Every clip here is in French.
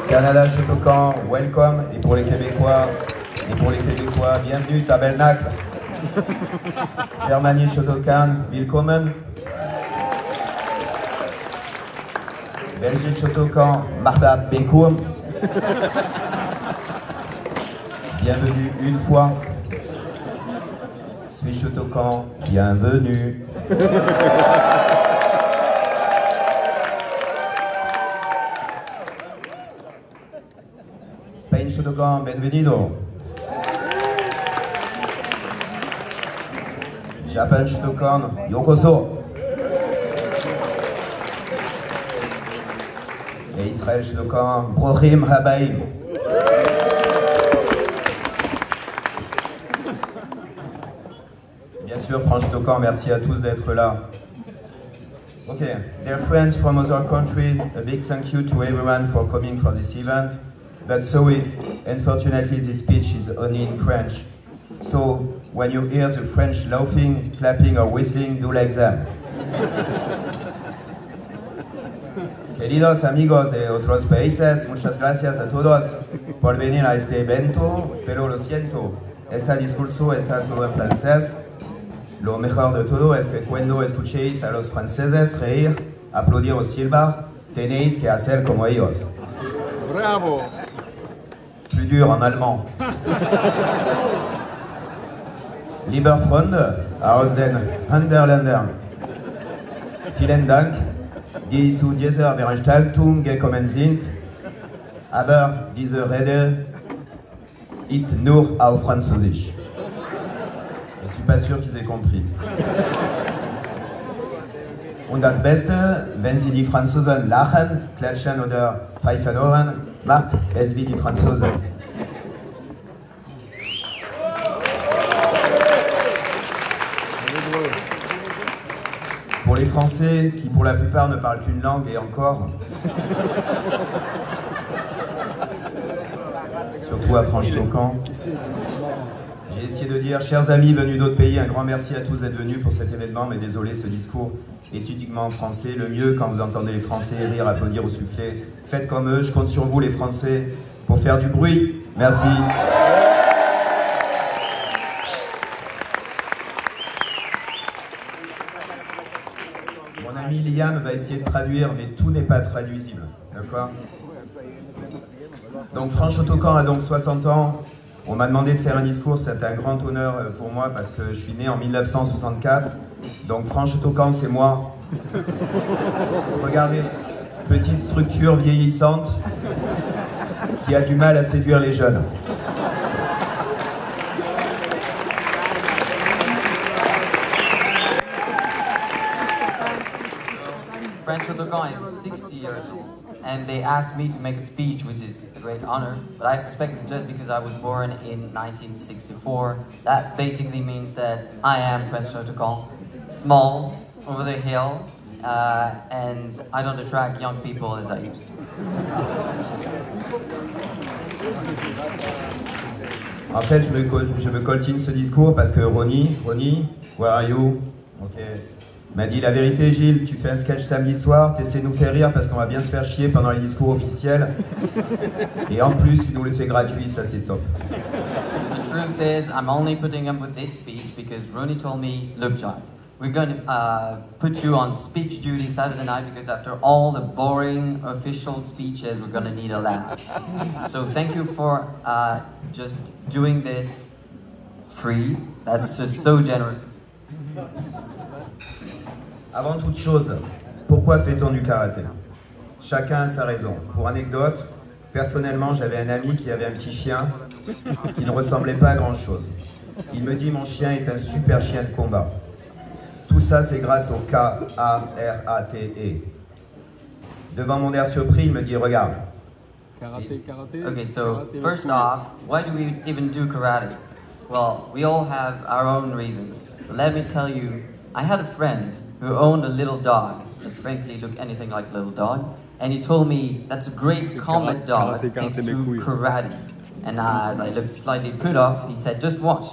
Canada, Shotokan, welcome. Et pour les Québécois, bienvenue, Tabernacle. Germanie, Shotokan, willkommen. Belgique, Shotokan, Martha Bekoum. Bienvenue une fois. Suisse Shotokan, bienvenue. Spain Shotokan, bienvenido. Japan Shotokan, yokoso. Et Israël Shotokan, brochim habaim. Bien sûr, France Shotokan, merci à tous d'être là. Okay, dear friends from other countries, a big thank you to everyone for coming for this event. But sorry, unfortunately this speech is only in French. So, when you hear the French laughing, clapping or whistling, do like them. Queridos amigos de otros países, muchas gracias a todos por venir a este evento, pero lo siento, este discurso está solo en francés. Lo mejor de todo es que cuando escuchéis a los franceses reír, aplaudir o silbar, tenéis que hacer como ellos. Bravo! Plus dur en allemand. Lieber Freunde aus den Hunderländern, vielen Dank, die zu dieser Veranstaltung gekommen sind, aber diese Rede ist nur auf Französisch. Je suis pas sûr qu'ils aient compris. Und das Beste, wenn Sie die Franzosen lachen, klatschen oder pfeifen hören, macht es wie die Franzosen. Pour les Français, qui pour la plupart ne parlent qu'une langue et encore, surtout à Franche-Tocan, j'ai essayé de dire, chers amis venus d'autres pays, un grand merci à tous d'être venus pour cet événement, mais désolé, ce discours est uniquement en français. Le mieux, quand vous entendez les Français rire, applaudir ou souffler, faites comme eux, je compte sur vous les Français pour faire du bruit. Merci. Mon ami Liam va essayer de traduire, mais tout n'est pas traduisible, d'accord? Donc Franche Shotokan a donc 60 ans. On m'a demandé de faire un discours, c'était un grand honneur pour moi parce que je suis né en 1964. Donc Franche Shotokan, c'est moi. Regardez, petite structure vieillissante qui a du mal à séduire les jeunes. French Shotokan is 60 years old, and they asked me to make a speech, which is a great honor, but I suspect it's just because I was born in 1964. That basically means that I am French Shotokan, small, over the hill, and I don't attract young people as I used to. En fait, je me coltine ce discours parce que Ronnie, where are you? Ok. M'a dit la vérité, Gilles, tu fais un sketch samedi soir, t'essaies de nous faire rire parce qu'on va bien se faire chier pendant les discours officiels. Et en plus, tu nous le fais gratuit, ça c'est top. The truth is, I'm only putting up with this speech because Ronnie told me, look, Giles, we're going to put you on speech duty Saturday night because after all the boring official speeches, we're going to need a laugh. So thank you for just doing this free. That's just so generous. Avant toute chose, pourquoi fait-on du karaté? Chacun a sa raison. Pour anecdote, personnellement, j'avais un ami qui avait un petit chien qui ne ressemblait pas à grand-chose. Il me dit, mon chien est un super chien de combat. Tout ça, c'est grâce au K-A-R-A-T-E. Devant mon air surpris, il me dit, regarde. Karaté. Okay, so first off, why do we even do karate? Well, we all have our own reasons. But let me tell you, I had a friend who owned a little dog that frankly looked anything like a little dog, and he told me that's a great combat dog thanks to karate. And as I looked slightly put off, he said, just watch.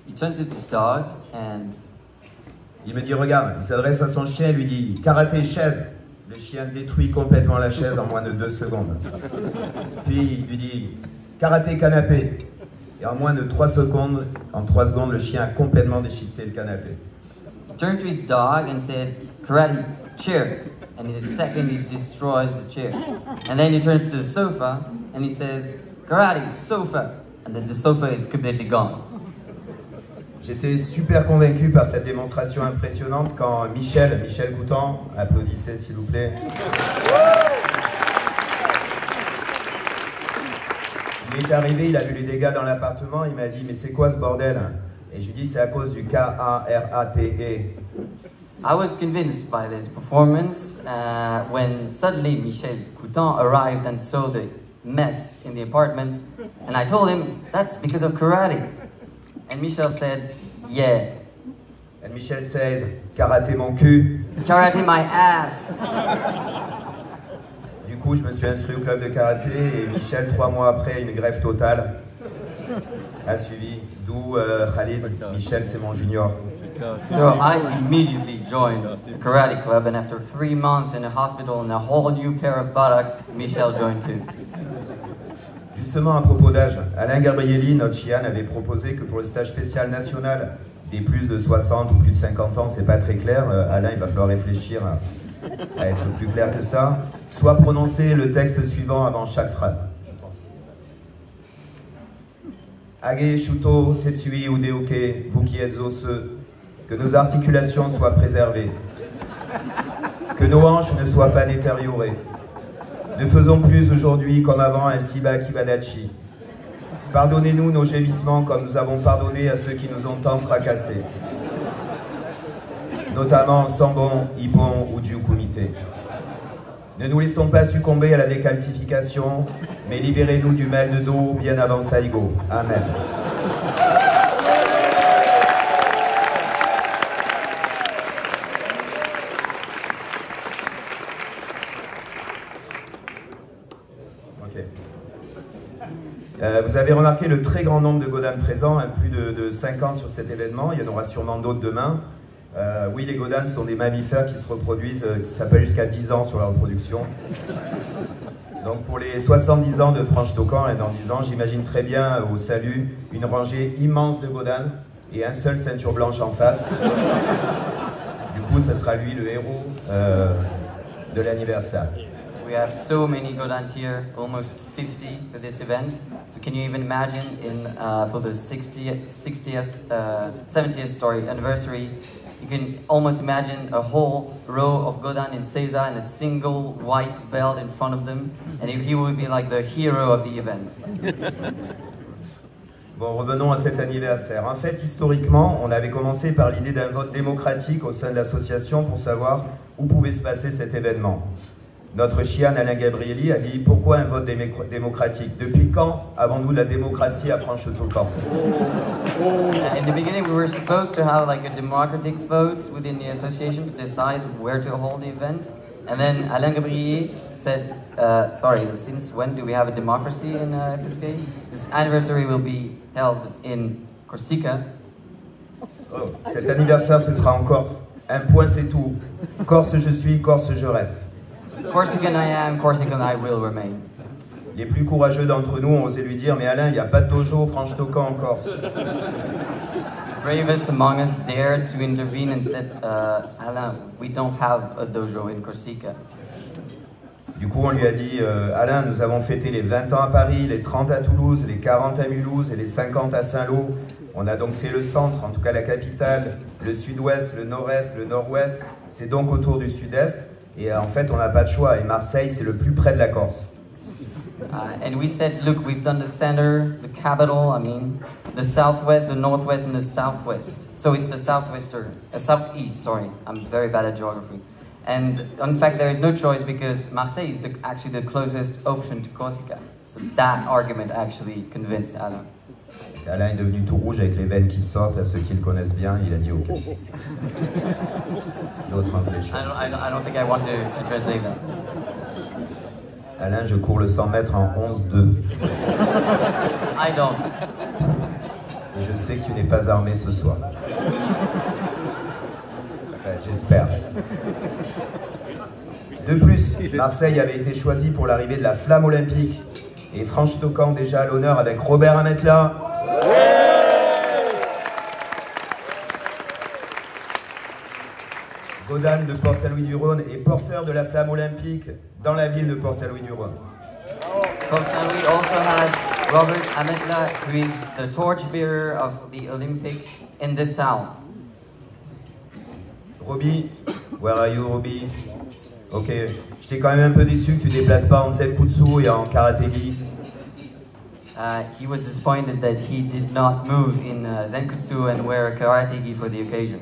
He turned to this dog and Il me dit, regarde, il s'adresse à son chien et lui dit, karaté, chaise. Le chien détruit complètement la chaise en moins de 2 secondes. Puis il lui dit, karaté, canapé. Et en moins de 3 secondes, le chien a complètement déchiqueté le canapé. He turned to his dog and said, karate, chair. And in a second, he destroys the chair. And then he turns to the sofa and he says, karate, sofa. And then the sofa is completely gone. J'étais super convaincu par cette démonstration impressionnante quand Michel Coutan, applaudissez s'il vous plaît. Il est arrivé, il a vu les dégâts dans l'appartement, il m'a dit mais c'est quoi ce bordel? Et je lui dis c'est à cause du K-A-R-A-T-E. I was convinced by this performance when suddenly Michel Coutan arrived and saw the mess in the apartment, and I told him that's because of karate. And Michel said, yeah. And Michel says, karaté mon cul. Karate my ass. Du coup, je me suis inscrit au club de karaté et Michel, 3 mois après, une grève totale a suivi. D'où Khalid, Michel, c'est mon junior. So I immediately joined the karate club, and after 3 months in a hospital and a whole new pair of buttocks, Michel joined too. Justement, à propos d'âge, Alain Gabrielli, notre Chian, avait proposé que pour le stage spécial national des plus de 60 ou plus de 50 ans, c'est pas très clair, Alain, il va falloir réfléchir à être plus clair que ça, soit prononcer le texte suivant avant chaque phrase. Age, Shuto, Tetsui, Udeoke, vous qui êtes osseux, que nos articulations soient préservées, que nos hanches ne soient pas détériorées. Ne faisons plus aujourd'hui comme avant un Siba Kibadachi. Pardonnez-nous nos gémissements comme nous avons pardonné à ceux qui nous ont tant fracassés. Notamment Sambon, Ippon ou Jukumite. Ne nous laissons pas succomber à la décalcification, mais libérez-nous du mal de dos bien avant Saigo. Amen. Vous avez remarqué le très grand nombre de Godans présents, hein, plus de 50 sur cet événement, il y en aura sûrement d'autres demain. Oui, les Godans sont des mammifères qui se reproduisent, qui s'appellent jusqu'à 10 ans sur la reproduction. Donc pour les 70 ans de Franche Tocan, et dans 10 ans, j'imagine très bien au salut une rangée immense de Godans et un seul ceinture blanche en face. Du coup, ça sera lui le héros de l'anniversaire. We have so many Godans here, almost 50 for this event. So can you even imagine for the 70th anniversary, you can almost imagine a whole row of Godan in Seiza and a single white belt in front of them, and he will be like the hero of the event. Bon, revenons à cet anniversaire. En fait, historiquement, on avait commencé par l'idée d'un vote démocratique au sein de l'association pour savoir où pouvait se passer cet événement. Notre Chian Alain Gabrielli a dit « Pourquoi un vote démocratique? Depuis quand avons-nous la démocratie à Franche-Tocan ?» In the beginning, we were supposed to have like a democratic vote within the association to decide where to hold the event. And then Alain Gabrielli said, sorry, since when do we have a democracy in FSK? This anniversary will be held in Corsica. Oh, cet anniversaire se fera en Corse. Un point, c'est tout. Corse je suis, Corse je reste. Corsican I am, Corsican I will remain. Les plus courageux d'entre nous ont osé lui dire « Mais Alain, il n'y a pas de dojo Franche-Tocan en Corse. » The bravest among us dared to intervene and said, Alain, we don't have a dojo in Corsica. Du coup, on lui a dit « Alain, nous avons fêté les 20 ans à Paris, les 30 à Toulouse, les 40 à Mulhouse et les 50 à Saint-Lô. On a donc fait le centre, en tout cas la capitale, le sud-ouest, le nord-est, le nord-ouest. C'est donc autour du sud-est. Et en fait, on n'a pas de choix. Et Marseille, c'est le plus près de la Corse. And we said, look, we've done the center, the capital, the southwest, the northwest, and the southwest. So it's the southeast, sorry. I'm very bad at geography. And in fact, there is no choice because Marseille is actually the closest option to Corsica. So that argument actually convinced Alain. Alain est devenu tout rouge avec les veines qui sortent, à ceux qui le connaissent bien, il a dit OK. No translation. I don't think I want to translate that. Alain, je cours le 100 mètres en 11-2. I don't. Et je sais que tu n'es pas armé ce soir. J'espère. De plus, Marseille avait été choisi pour l'arrivée de la flamme olympique. Et Franche-Tocan déjà à l'honneur avec Robert Ametla. Godane de Port-Saint-Louis-du-Rhône est porteur de la flamme olympique dans la ville de Port-Saint-Louis-du-Rhône. Port Saint-Louis also has Robert Ametla, who is the torchbearer of the Olympics in this town. Roby, where are you, Roby? Ok, j'étais quand même un peu déçu que tu déplaces pas en Tselkutsu et en Karatégi. He was disappointed that he did not move in Zenkutsu and wear a karate gi for the occasion.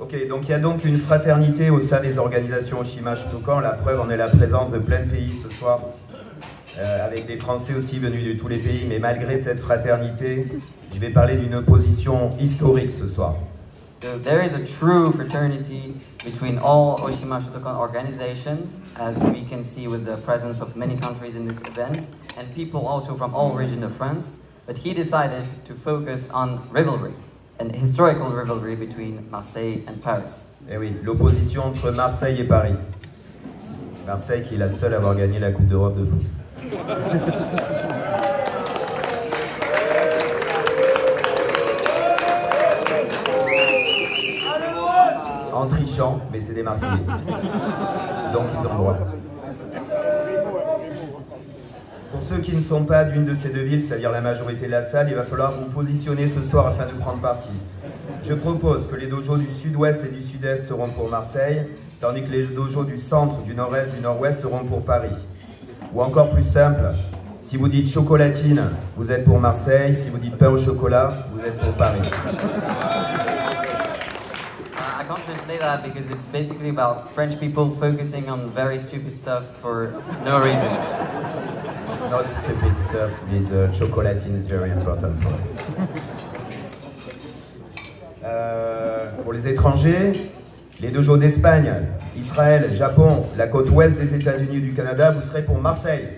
Ok, donc il y a donc une fraternité au sein des organisations Oshima Shotokan. La preuve en est la présence de plein de pays ce soir, avec des Français aussi venus de tous les pays. Mais malgré cette fraternité, je vais parler d'une opposition historique ce soir. So there is a true fraternity between all Oshima Shotokan organizations, as we can see with the presence of many countries in this event, and people also from all regions of France. But he decided to focus on rivalry, an historical rivalry between Marseille and Paris. Eh oui, l'opposition entre Marseille et Paris. Marseille qui est la seule à avoir gagné la Coupe d'Europe de foot. En trichant, mais c'est des Marseillais. Donc ils ont le droit. Pour ceux qui ne sont pas d'une de ces deux villes, c'est-à-dire la majorité de la salle, il va falloir vous positionner ce soir afin de prendre parti. Je propose que les dojos du sud-ouest et du sud-est seront pour Marseille, tandis que les dojos du centre, du nord-est, du nord-ouest seront pour Paris. Ou encore plus simple, si vous dites chocolatine, vous êtes pour Marseille, si vous dites pain au chocolat, vous êtes pour Paris. I can't translate that because it's basically about French people focusing on very stupid stuff for no reason. It's not stupid stuff, this chocolatine is very important for us. Pour les étrangers, les dojos d'Espagne, Israël, Japon, la côte ouest des États-Unis et du Canada, vous serez pour Marseille.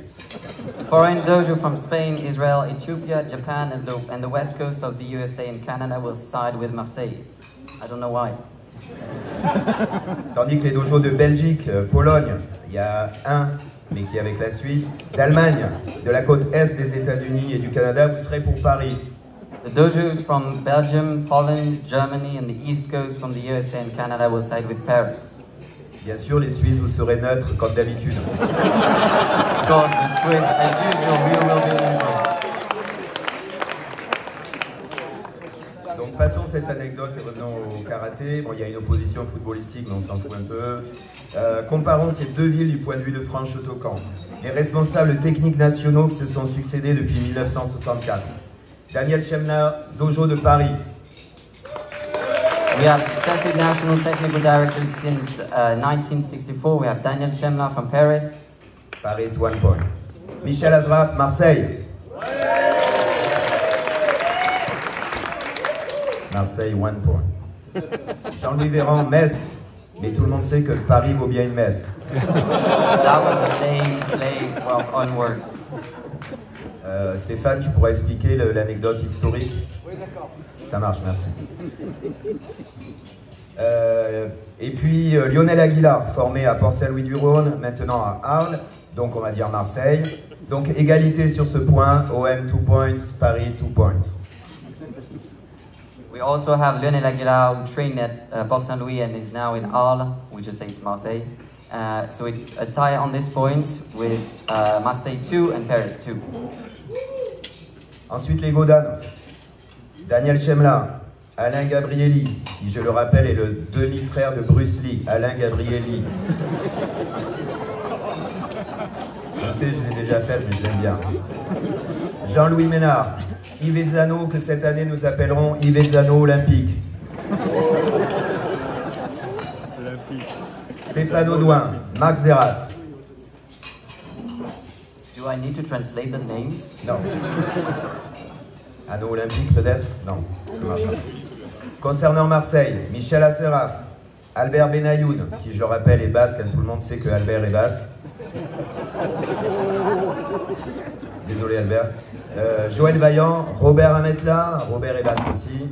Foreign dojo from Spain, Israel, Ethiopia, Japan, and the west coast of the USA and Canada will side with Marseille. I don't know why. Tandis que les dojos de Belgique, Pologne, il y a un, mais qui est avec la Suisse, d'Allemagne, de la côte est des États-Unis et du Canada, vous serez pour Paris. The dojos from Belgium, Poland, Germany, and the east coast from the USA and Canada will side with Paris. Bien sûr, les Suisses, vous serez neutres comme d'habitude. Of course, the Swiss, as usual, we will be neutral. Donc passons cette anecdote et revenons au karaté. Bon, il y a une opposition footballistique, mais on s'en fout un peu. Comparons ces deux villes du point de vue de Franche-Shotokan. Les responsables techniques nationaux qui se sont succédés depuis 1964. Daniel Chemla, dojo de Paris. We have successive national technical directors since 1964. We have Daniel Chemla from Paris. Paris, 1 point. Michel Azraf, Marseille. Marseille, 1 point. Jean-Louis Véran, Metz. Mais tout le monde sait que Paris vaut bien une messe. That was a lame play on words. Stéphane, tu pourrais expliquer l'anecdote historique? Oui, d'accord. Ça marche, merci. Et puis Lionel Aguilar, formé à Port-Saint-Louis-du-Rhône, maintenant à Arles, donc on va dire Marseille. Donc égalité sur ce point, OM 2 points, Paris 2 points. We also have Lionel Aguilar, who trained at Port Saint-Louis and is now in Arles, we just say it's Marseille. So it's a tie on this point with Marseille 2 and Paris 2. Ensuite les Godane, Daniel Chemla, Alain Gabrielli, qui je le rappelle est le demi-frère de Bruce Lee, Alain Gabrielli. Je sais, je l'ai déjà fait, mais je l'aime bien. Jean-Louis Ménard, Yves Zano, que cette année nous appellerons Yves Zano Olympique. Stéphane Audouin, Max Zerat. Do I need to translate the names? Non. Anneau olympique peut-être? Non, ça marche pas. Concernant Marseille, Michel Asseraf, Albert Benayoun, qui je le rappelle est basque, tout le monde sait que Albert est basque. Désolé Albert. Joël Vaillant, Robert Ametla, Robert est basque aussi.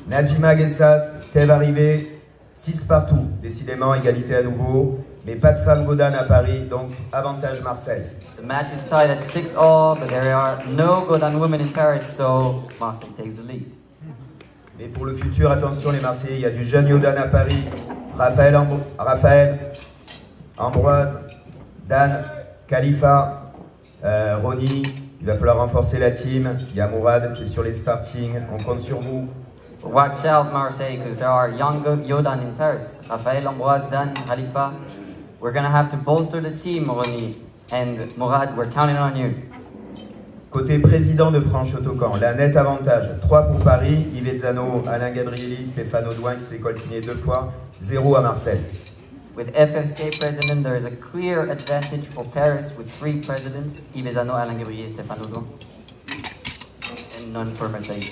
Najima Guessas, Steve Arrivé, 6 partout, décidément égalité à nouveau, mais pas de femme Godane à Paris, donc avantage Marseille. The match is tied at 6-all, but there are no Godan women in Paris, so Marseille takes the lead. Mais pour le futur, attention les Marseillais, il y a du jeune Yodan à Paris, Raphaël, Ambroise, Dan, Khalifa, Ronnie, il va falloir renforcer la team, il y a Mourad qui est sur les starting, on compte sur vous. Watch out, Marseille, because there are young Yodan in Paris. Raphaël, Ambroise, Dan, Khalifa. We're going to have to bolster the team, Ronnie. And Mourad, we're counting on you. Côté président de Franche-Autocan, la nette avantage, 3 pour Paris, Yves Zano, Alain Gabrieli, Stéphane Audouin qui s'est coltiné 2 fois, 0 à Marseille. With FFK president, there is a clear advantage for Paris with 3 presidents, Yves Zano, Alain Gabrieli, Stéphane Audouin. And none for Marseille.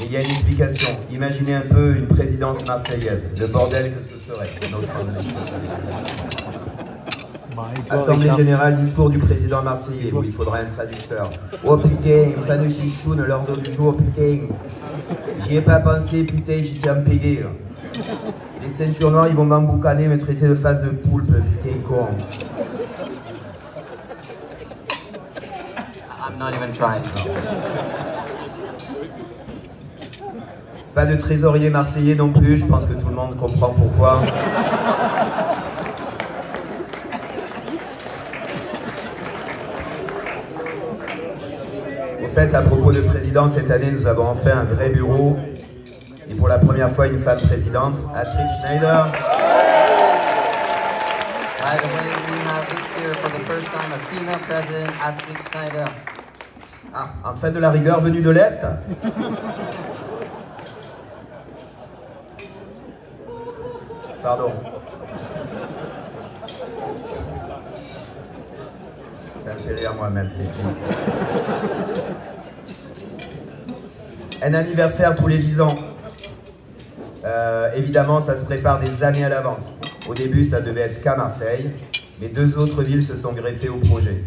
Et il y a une explication. Imaginez un peu une présidence marseillaise, le bordel que ce serait. Assemblée générale, discours du président marseillais, où il faudra un traducteur. Oh putain, fan de chichoune, l'ordre du jour, putain. J'y ai pas pensé, putain, j'étais empégué. Les ceintures noires, ils vont m'emboucaner, me traiter de face de poulpe, putain, con. I'm not even trying. Pas de trésorier marseillais non plus, je pense que tout le monde comprend pourquoi. Au fait, à propos de président, cette année, nous avons enfin un vrai bureau. Et pour la première fois, une femme présidente, Astrid Schneider. By the way, we have this year for the first time a female president, Astrid Schneider. Ah, en fait de la rigueur venue de l'Est. Pardon. Ça me fait rire moi-même, c'est triste. Un anniversaire tous les 10 ans. Évidemment, ça se prépare des années à l'avance. Au début, ça devait être qu'à Marseille, mais 2 autres villes se sont greffées au projet.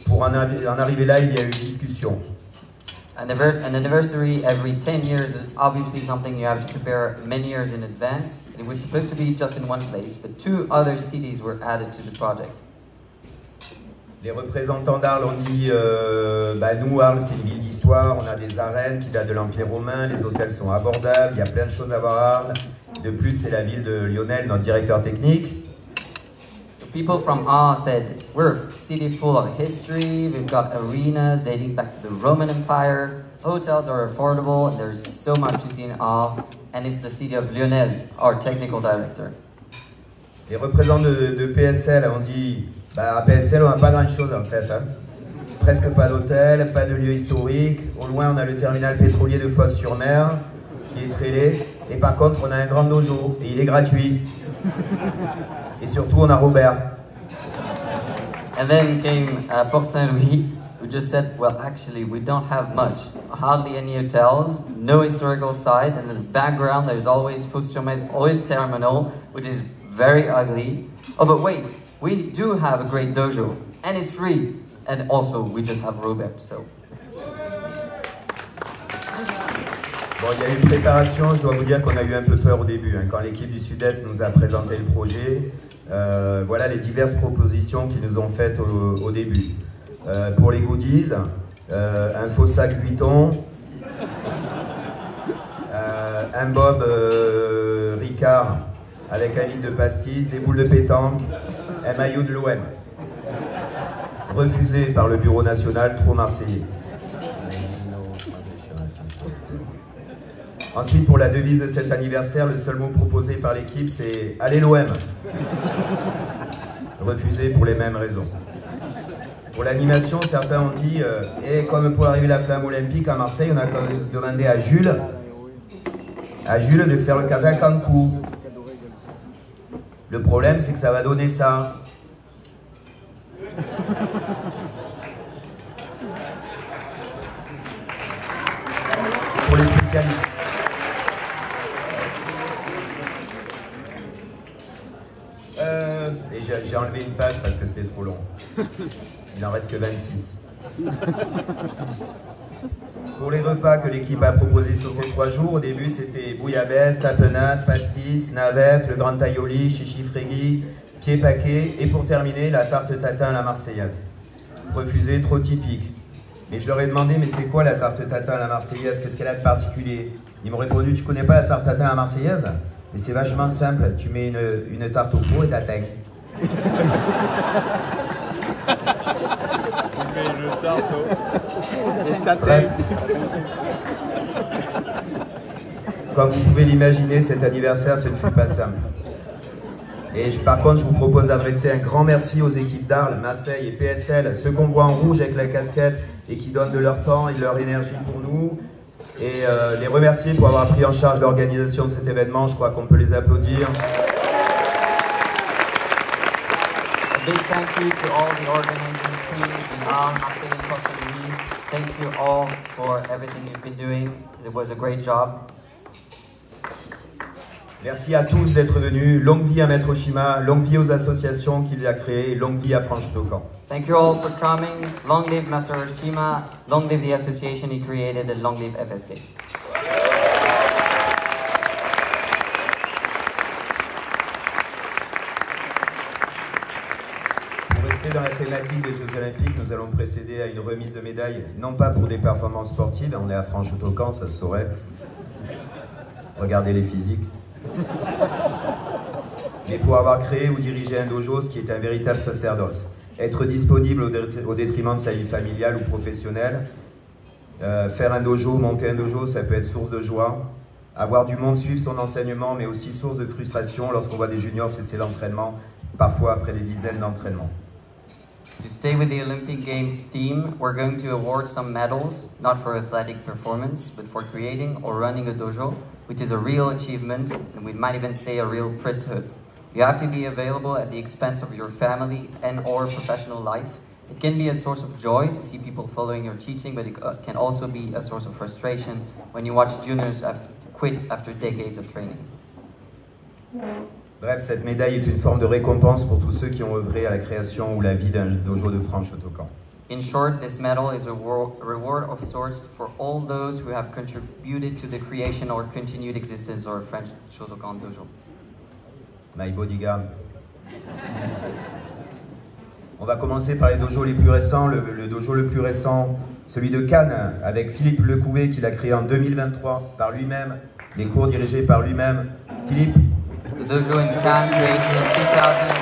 Pour en arriver là, il y a eu une discussion. An anniversary every 10 years is obviously something you have to prepare many years in advance. It was supposed to be just in one place, but 2 other cities were added to the project. Les représentants d'Arles ont dit nous, Arles, c'est une ville d'histoire, on a des arènes qui datent de l'Empire romain, les hôtels sont abordables, il y a plein de choses à voir à Arles. De plus, c'est la ville de Lionel, notre directeur technique. People from Arles said, we're a city full of history, we've got arenas dating back to the Roman Empire, hotels are affordable, and there's so much to see in Arles, and it's the city of Lionel, our technical director. Les représentants de PSL ont dit, à PSL on n'a pas grand chose en fait. Hein. Presque pas d'hôtel, pas de lieu historique, au loin on a le terminal pétrolier de Fos-sur-Mer, qui est très laid, et par contre on a un grand dojo, et il est gratuit. Et surtout, on a Robert. And then came Port Saint-Louis, who just said, well, actually, we don't have much. Hardly any hotels, no historical sites, and in the background, there's always Fos-sur-Mer's oil terminal, which is very ugly. Oh, but wait, we do have a great dojo, and it's free. And also, we just have Robert, so... Bon, il y a eu une préparation, je dois vous dire qu'on a eu un peu peur au début. Hein, quand l'équipe du Sud-Est nous a présenté le projet, voilà les diverses propositions qu'ils nous ont faites au début. Pour les goodies, un faux sac Vuitton, un bob Ricard avec un litre de pastis, des boules de pétanque, un maillot de l'OM. Refusé par le bureau national, trop marseillais. Ensuite, pour la devise de cet anniversaire, le seul mot proposé par l'équipe, c'est « Allez l'OM !» Refusé pour les mêmes raisons. Pour l'animation, certains ont dit « Et comme pour arriver la flamme olympique à Marseille, on a demandé à Jules de faire le katak en coup. » Le problème, c'est que ça va donner ça. Pour les spécialistes. Et j'ai enlevé une page parce que c'était trop long. Il en reste que 26. Pour les repas que l'équipe a proposés sur ces 3 jours, au début c'était bouillabaisse, tapenade, pastis, navette, le grand aioli, chichi frégui, pied paquet et pour terminer la tarte tatin à la marseillaise. Refusé, trop typique. Et je leur ai demandé mais c'est quoi la tarte tatin à la marseillaise, qu'est-ce qu'elle a de particulier? Ils m'ont répondu tu connais pas la tarte tatin à la marseillaise? Mais c'est vachement simple, tu mets une tarte au pot et tatin. Bref. Comme vous pouvez l'imaginer, cet anniversaire, ce ne fut pas simple. Et par contre, je vous propose d'adresser un grand merci aux équipes d'Arles, Marseille et PSL, ceux qu'on voit en rouge avec la casquette et qui donnent de leur temps et de leur énergie pour nous. Et les remercier pour avoir pris en charge l'organisation de cet événement. Je crois qu'on peut les applaudir. A big thank you to all the organizing team in Arles, Marseille and Costa-Rica. Thank you all for everything you've been doing. It was a great job. Merci à tous d'être venus. Longue vie à Maître Oshima, longue vie aux associations qu'il a créées, longue vie à Franche-Tocan. Thank you all for coming. Long live Master Oshima, long live the association he created, and long live FSK. Pour rester dans la thématique des Jeux Olympiques, nous allons procéder à une remise de médailles, non pas pour des performances sportives, on est à Franche-Tocan, ça se saurait. Regardez les physiques. Mais pour avoir créé ou dirigé un dojo, ce qui est un véritable sacerdoce. Être disponible au détriment de sa vie familiale ou professionnelle. Faire un dojo, monter un dojo, ça peut être source de joie. Avoir du monde suivre son enseignement, mais aussi source de frustration lorsqu'on voit des juniors cesser l'entraînement, parfois après des dizaines d'entraînements. To stay with the Olympic Games theme, we're going to award some medals, not for athletic performance, but for creating or running a dojo, which is a real achievement, and we might even say a real priesthood. You have to be available at the expense of your family and or professional life. It can be a source of joy to see people following your teaching, but it can also be a source of frustration when you watch juniors quit after decades of training. Bref, cette médaille est une forme de récompense pour tous ceux qui ont œuvré à la création ou la vie d'un dojo de Franche-Tocan. In short, this medal is a reward of sorts for all those who have contributed to the creation or continued existence of French Shotokan Dojo. My bodyguard. On va commencer par les dojos les plus récents. Le dojo le plus récent, celui de Cannes, avec Philippe Lecouvé, qu'il a créé en 2023 par lui-même, les cours dirigés par lui-même. Philippe. The dojo in Cannes, created in 2023